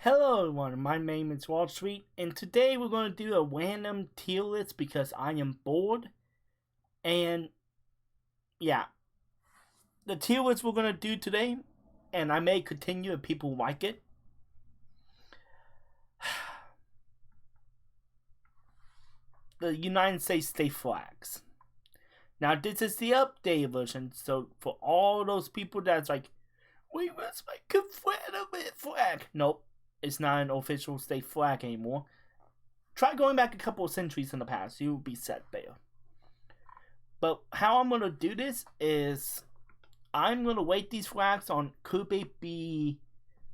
Hello everyone, my name is WalStreet, and today we're going to do a random tier list because I am bored. And yeah, the tier list we're going to do today, and I may continue if people like it. The United States state flags. Now this is the updated version, so for all those people that's like, we must make Confederate flag. Nope. It's not an official state flag anymore. Try going back a couple of centuries in the past. You will be set there. But how I'm going to do this is I'm going to rate these flags on could they be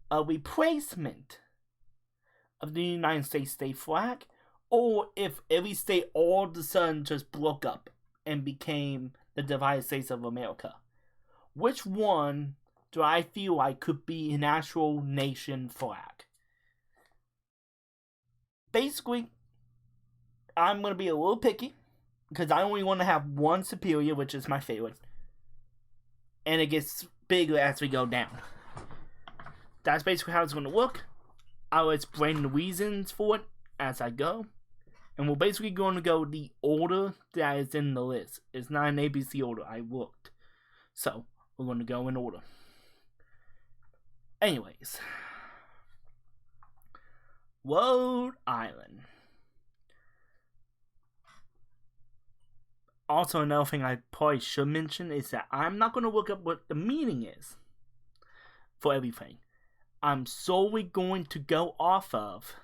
a replacement of the United States state flag, or if every state all of a sudden just broke up and became the Divided States of America. Which one do I feel like could be an actual nation flag? Basically, I'm going to be a little picky because I only want to have one superior, which is my favorite. And it gets bigger as we go down. That's basically how it's going to look. I'll explain the reasons for it as I go. And we're basically going to go the order that is in the list. It's not an ABC order. I looked. So, we're going to go in order. Anyways. Rhode Island. Also, another thing I probably should mention is that I'm not going to look up what the meaning is for everything. I'm solely going to go off of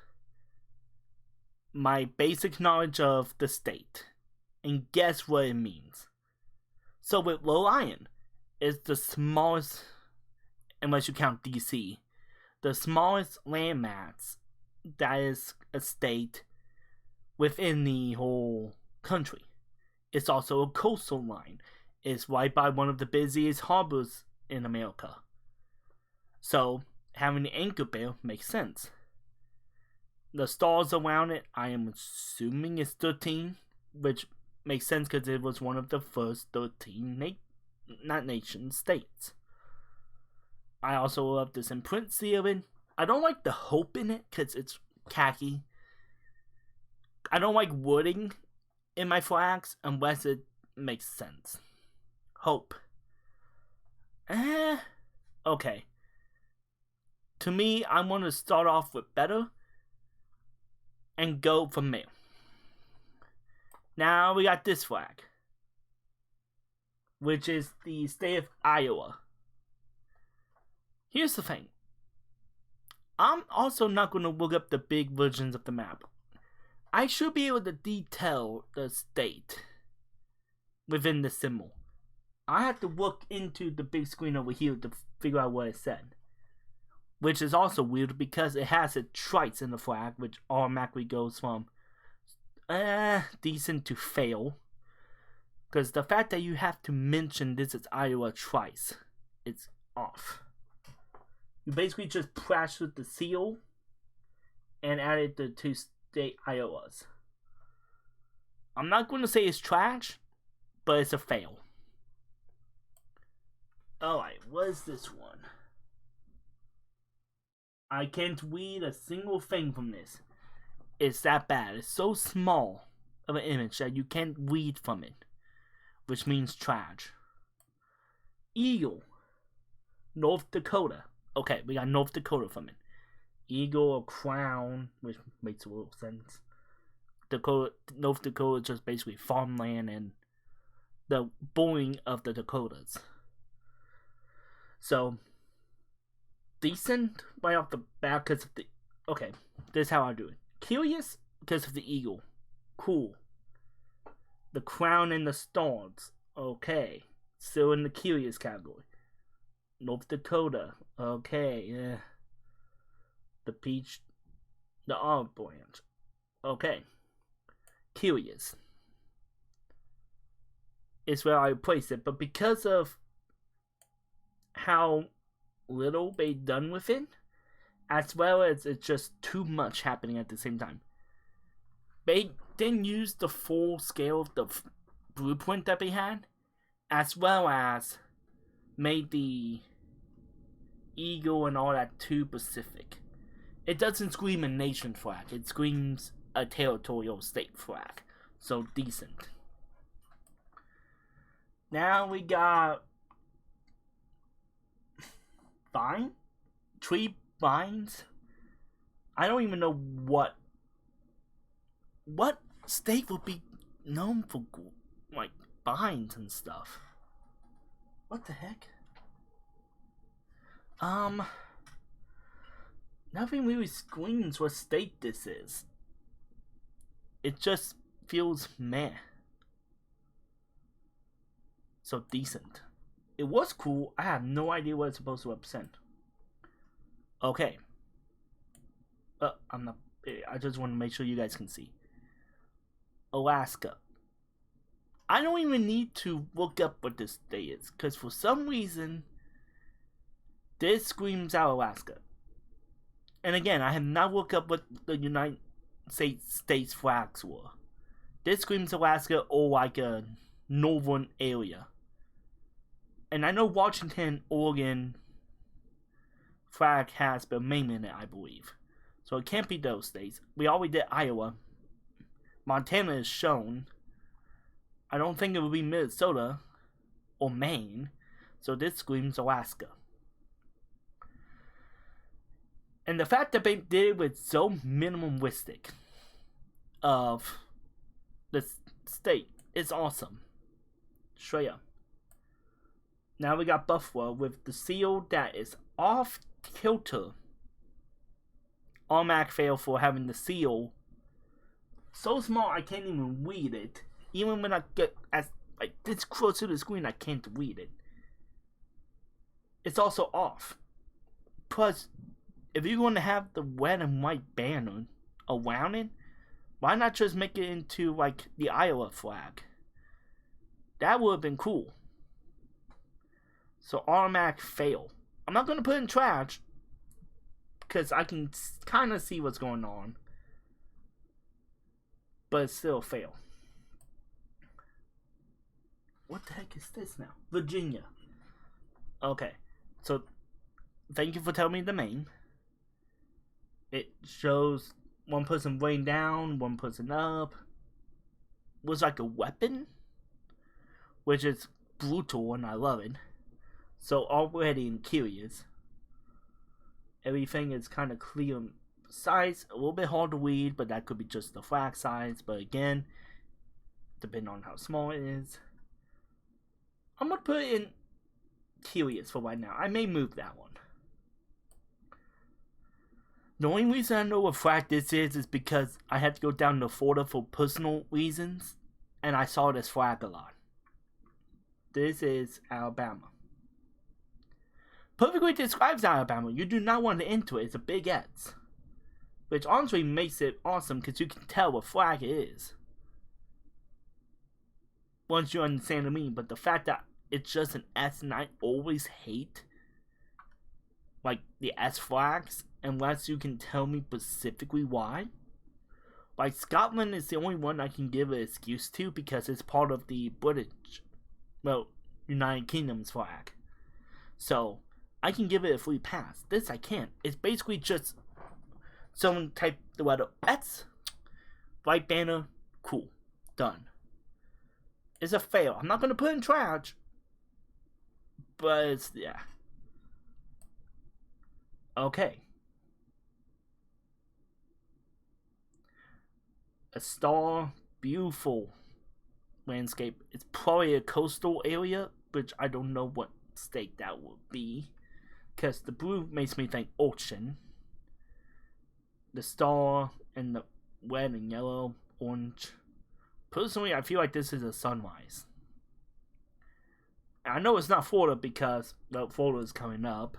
my basic knowledge of the state and guess what it means. So with Rhode Island, it's the smallest, unless you count DC, the smallest landmass that is a state within the whole country. It's also a coastal line. It's right by one of the busiest harbors in America. So, having the anchor there makes sense. The stars around it, I am assuming it's 13, which makes sense because it was one of the first 13 states. I also love this imprint ceiling. I don't like the hope in it because it's khaki. I don't like wording in my flags unless it makes sense. Hope. Okay. To me, I want to start off with better and go from there. Now we got this flag, which is the state of Iowa. Here's the thing. I'm also not going to look up the big versions of the map. I should be able to detail the state within the symbol. I have to look into the big screen over here to figure out what it said. Which is also weird because it has a trice in the flag, which automatically goes from decent to fail. Because the fact that you have to mention this is Iowa trice, it's off. You basically just plastered the seal and added the two state Iowas. I'm not going to say it's trash, but it's a fail. Alright, what is this one? I can't read a single thing from this. It's that bad. It's so small of an image that you can't read from it. Which means trash. Eagle. North Dakota. Okay, we got North Dakota from it. Eagle or crown, which makes a little sense. North Dakota is just basically farmland and the boring of the Dakotas. So, decent right off the bat because of the... Okay, this is how I do it. Curious because of the eagle. Cool. The crown and the stars. Okay. Still in the curious category. North Dakota. Okay, yeah. The peach. The olive branch. Okay. Curious. Is where I place it. But because of how little they done with it, as well as it's just too much happening at the same time. They didn't use the full scale of the blueprint that they had, as well as made the eagle and all that too specific. It doesn't scream a nation flag. It screams a territorial state flag. So decent. Now we got vine, tree vines. I don't even know what state would be known for like vines and stuff. What the heck? Nothing really screams what state this is. It just feels meh. So decent. It was cool. I have no idea what it's supposed to represent. Okay. I'm not. I just want to make sure you guys can see. Alaska. I don't even need to look up what this state is, because for some reason, this screams out Alaska. And again, I have not looked up what the United States flags were. This screams Alaska or like a northern area. And I know Washington, Oregon flag has the main in it, I believe. So it can't be those states. We already did Iowa. Montana is shown. I don't think it would be Minnesota or Maine. So this screams Alaska. And the fact that they did it with so minimalistic of the state is awesome. Straight up. Now we got Buffalo with the seal that is off kilter. Automatic fail for having the seal so small I can't even read it. Even when I get as like this close to the screen, I can't read it. It's also off. Plus, if you're going to have the red and white banner around it, why not just make it into like the Iowa flag? That would have been cool. So automatic fail. I'm not going to put it in trash because I can kind of see what's going on. But it's still a fail. What the heck is this now? Virginia. Okay. So, thank you for telling me the name. It shows one person laying down, one person up. Was like a weapon. Which is brutal and I love it. So already I'm curious. Everything is kind of clear size. A little bit hard to read, but that could be just the flag size. But again, depending on how small it is. I'm going to put it in curious for right now. I may move that one. The only reason I know what flag this is because I had to go down to Florida for personal reasons. And I saw this flag a lot. This is Alabama. Perfectly describes Alabama. You do not want to enter it. It's a big S. Which honestly makes it awesome because you can tell what flag it is. Once you understand the meaning. But the fact that it's just an S and I always hate like the S flags unless you can tell me specifically why. Like Scotland is the only one I can give an excuse to because it's part of the British, well, United Kingdom's flag. So I can give it a free pass. This I can't. It's basically just someone type the letter S, white banner, cool, done. It's a fail. I'm not going to put it in trash, but it's, yeah. Okay. A star, beautiful landscape. It's probably a coastal area, which I don't know what state that would be. Because the blue makes me think ocean. The star and the red and yellow, orange. Personally, I feel like this is a sunrise. I know it's not Florida because, well, Florida is coming up.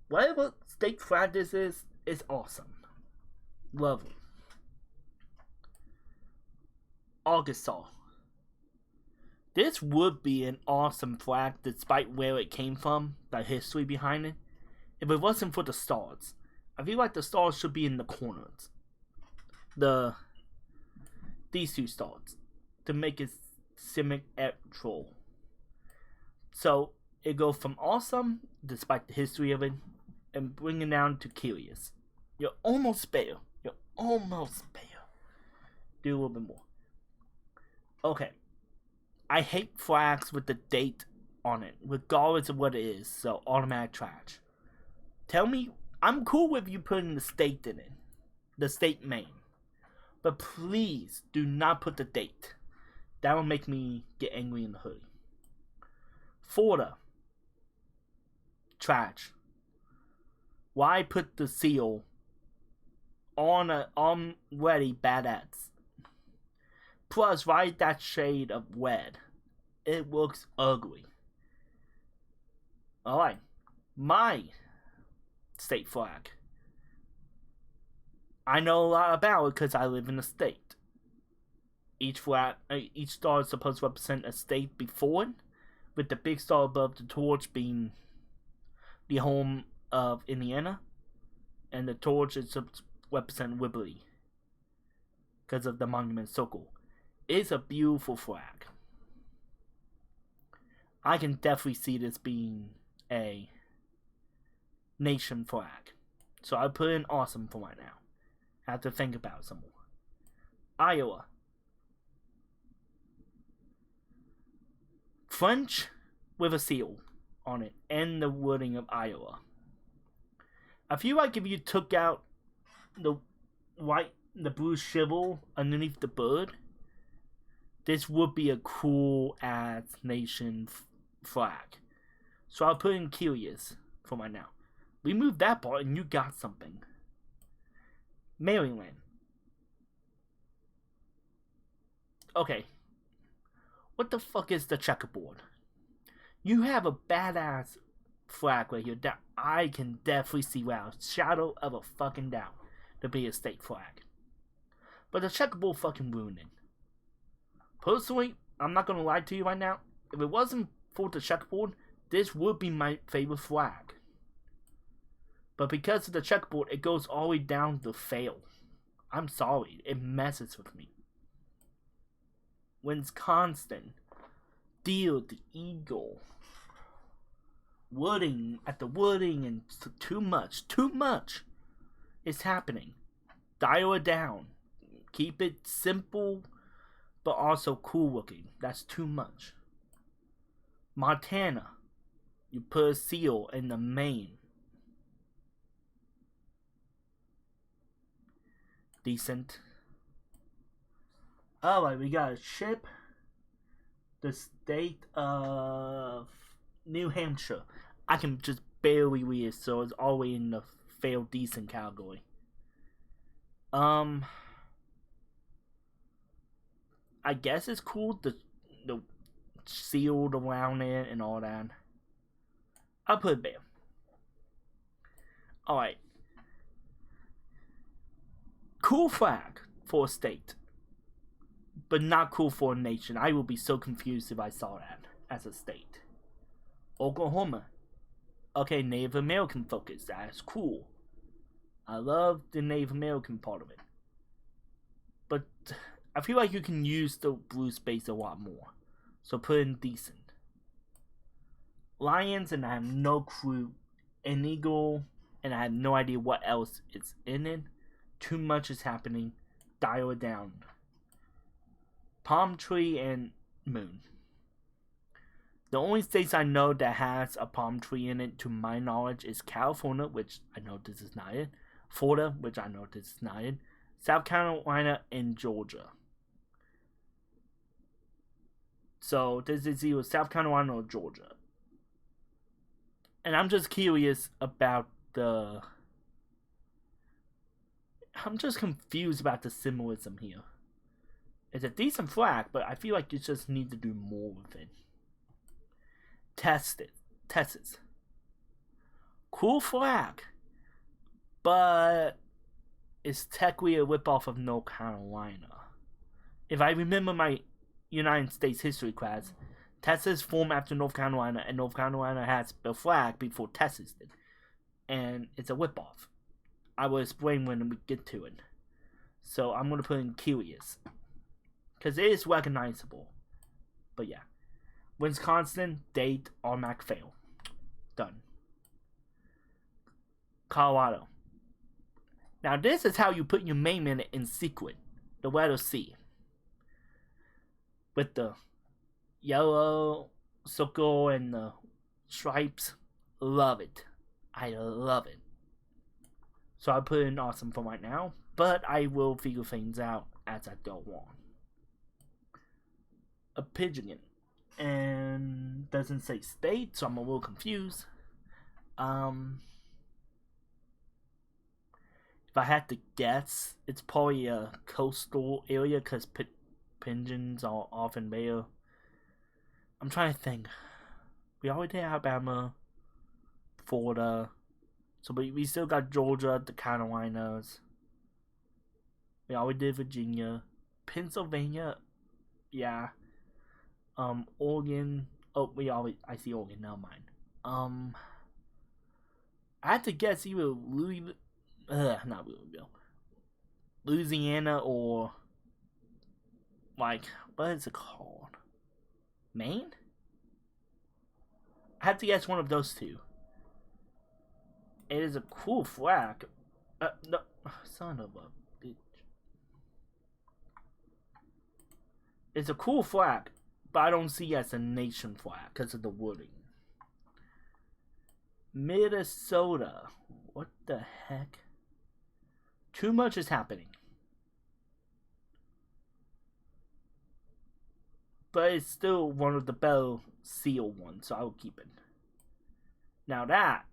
Whatever state flag this is awesome. Lovely. Arkansas. This would be an awesome flag despite where it came from, the history behind it, if it wasn't for the stars. I feel like the stars should be in the corners. These two stars. To make it symmetrical. So, it goes from awesome, despite the history of it, and bring it down to curious. You're almost there. You're almost there. Do a little bit more. Okay. I hate flags with the date on it, regardless of what it is, so automatic trash. Tell me, I'm cool with you putting the state in it. The state name. But please do not put the date. That will make me get angry in the hoodie. Florida. Trash. Why put the seal on a already bad ads? Plus, why that shade of red? It looks ugly. Alright. My state flag. I know a lot about it because I live in a state. Each star is supposed to represent a state before it, with the big star above the torch being the home of Indiana, and the torch is to represent Liberty because of the monument circle. It's a beautiful flag. I can definitely see this being a nation flag. So I put in awesome for right now. I have to think about it some more. Iowa. French with a seal on it and the wording of Iowa. I feel like if you took out the blue shivel underneath the bird, this would be a cool ass nation flag. So I'll put in curious for right now. Remove that part and you got something. Maryland. Okay. What the fuck is the checkerboard? You have a badass flag right here that I can definitely see without a shadow of a fucking doubt to be a state flag. But the checkerboard fucking ruined it. Personally, I'm not gonna lie to you right now. If it wasn't for the checkerboard, this would be my favorite flag. But because of the checkerboard, it goes all the way down to fail. I'm sorry, it messes with me. Wisconsin. Deal the eagle. Wooding at the wooding and too much is happening. Dial it down. Keep it simple but also cool looking. That's too much. Montana. You put a seal in the main. Decent. Alright, we got a ship. The state of New Hampshire. I can just barely read it, so it's all the way in the fail decent category. I guess it's cool, the sealed around it and all that. I'll put it there. Alright. Cool flag for a state, but not cool for a nation. I would be so confused if I saw that as a state. Oklahoma. Okay, Native American focus. That's cool. I love the Native American part of it. But I feel like you can use the blue space a lot more. So put in decent. Lions, and I have no clue. An eagle, and I have no idea what else is in it. Too much is happening. Dial it down. Palm tree and moon. The only states I know that has a palm tree in it, to my knowledge, is California, which I know this is not it. Florida, which I know this is not it. South Carolina and Georgia. So this is either South Carolina or Georgia. And I'm just curious about the... I'm just confused about the symbolism here. It's a decent flag, but I feel like you just need to do more with it. Texas. Cool flag. But it's technically a ripoff of North Carolina. If I remember my United States history class, Texas formed after North Carolina, and North Carolina has the flag before Texas did. And it's a ripoff. I will explain when we get to it. So I'm going to put in curious. Because it is recognizable. But yeah. Wisconsin, date, automatic fail. Done. Colorado. Now this is how you put your name in it in secret. The letter C. With the yellow circle and the stripes. Love it. I love it. So I put in awesome for right now. But I will figure things out as I go on. A pigeon. And doesn't say state, so I'm a little confused. If I had to guess, it's probably a coastal area because pigeons are often there. I'm trying to think. We already did Alabama, Florida, so we still got Georgia, the Carolinas. We already did Virginia, Pennsylvania, yeah. Oregon. Oh, I see Oregon. Never mind. I had to guess either not Louisville, Louisiana, or like what is it called? Maine. I have to guess one of those two. It is a cool flag. No, son of a bitch. It's a cool flag, but I don't see it as a nation flag because of the wording. Minnesota. What the heck? Too much is happening. But it's still one of the better seal ones, so I will keep it. Now that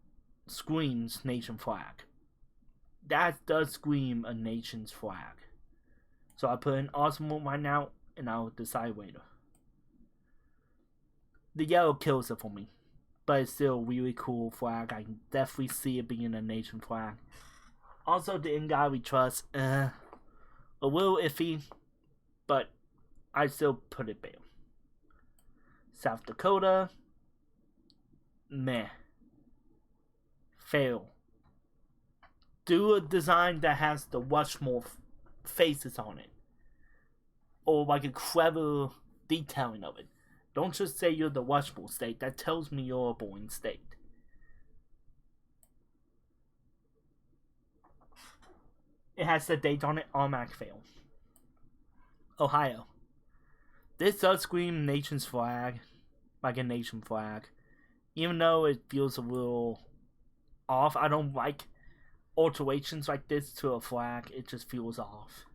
screams nation flag. That does scream a nation's flag. So I put in awesome right now, and I'll decide later. The yellow kills it for me, but it's still a really cool flag. I can definitely see it being a nation flag. Also, the In God We Trust, a little iffy, but I still put it there. South Dakota, meh. Fail. Do a design that has the Rushmore faces on it. Or like a clever detailing of it. Don't just say you're the Rushmore state. That tells me you're a boring state. It has the date on it. Automatic fail. Ohio. This does scream nation's flag. Like a nation flag. Even though it feels a little off. I don't like alterations like this to a flag. It just feels off.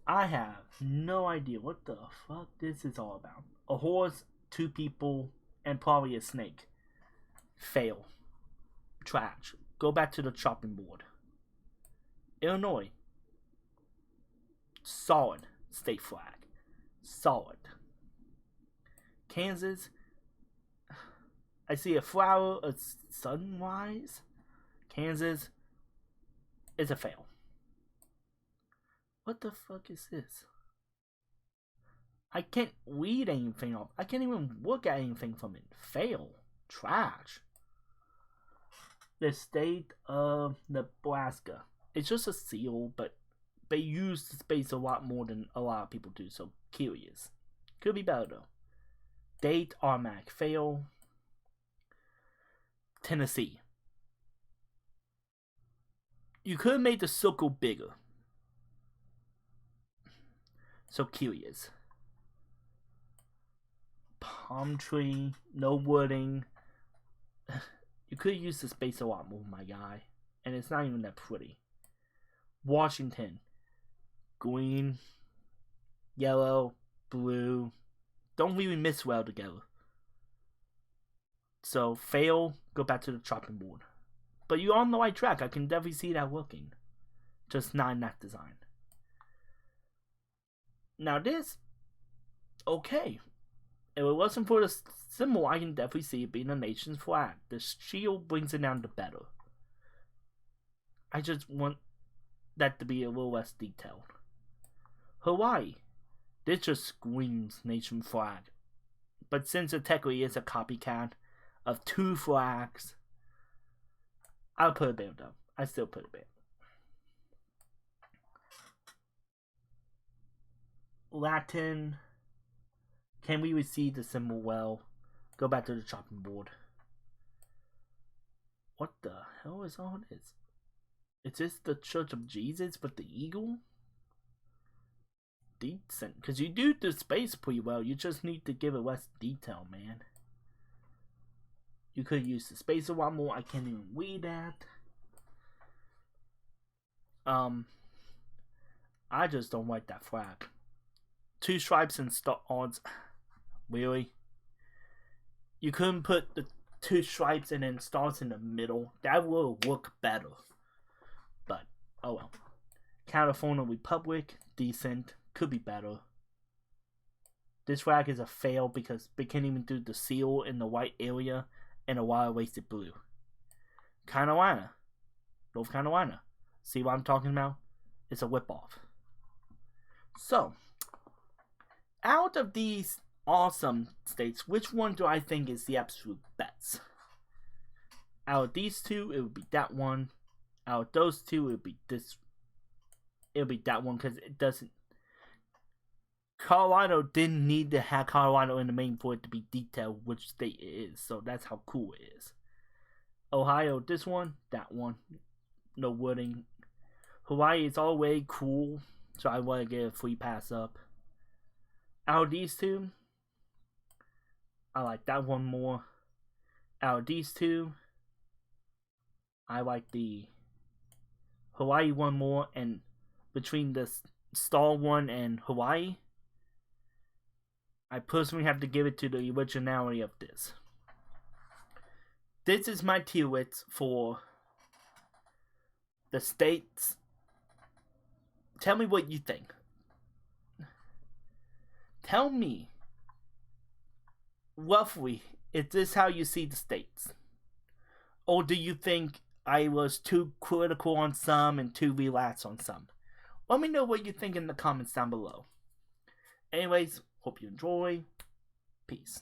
I have no idea what the fuck this is all about. A horse, 2 people, and probably a snake. Fail. Trash. Go back to the chopping board. Illinois. Solid state flag. Solid. Kansas. I see a flower, a sunrise. Kansas is a fail. What the fuck is this? I can't read anything off. I can't even look at anything from it. Fail. Trash. The state of Nebraska. It's just a seal, but they use the space a lot more than a lot of people do, so curious. Could be better though. Date, automatic fail. Tennessee. You could have made the circle bigger. So curious. Palm tree, no wooding. You could use the space a lot more, my guy. And it's not even that pretty. Washington. Green, yellow, blue. Don't really mix well together. So, fail, go back to the chopping board. But you're on the right track. I can definitely see that working. Just not in that design. Now this, okay. If it wasn't for the symbol, I can definitely see it being a nation's flag. The shield brings it down to better. I just want that to be a little less detailed. Hawaii. This just screams nation flag. But since it technically is a copycat of 2 flags, I'll put it there though. I still put it there. Latin. Can we receive the symbol well? Go back to the chopping board. What the hell is all this? Is this the Church of Jesus with the eagle? Decent, because you do the space pretty well. You just need to give it less detail, man. You could use the space a lot more. I can't even read that. I just don't like that flag. 2 stripes and stars. Really? You couldn't put the 2 stripes and then stars in the middle. That will look better. But, oh well. California Republic, decent. Could be better. This flag is a fail because they can't even do the seal in the white area and a wild wasted blue. Carolina. North Carolina. See what I'm talking about? It's a whip-off. So, out of these awesome states, which one do I think is the absolute best? Out of these 2, it would be that one. Out of those 2, it would be this. It would be that one because it doesn't. Colorado didn't need to have Colorado in the name for it to be detailed which state it is. So that's how cool it is. Ohio, this one, that one. No wording. Hawaii is all way cool. So I want to get a free pass up. Out of these 2, I like that one more. Out of these 2, I like the Hawaii one more. And between the Star one and Hawaii, I personally have to give it to the originality of this. This is my tier list for the states. Tell me what you think. Tell me, roughly, is this how you see the states? Or do you think I was too critical on some and too relaxed on some? Let me know what you think in the comments down below. Anyways, hope you enjoy. Peace.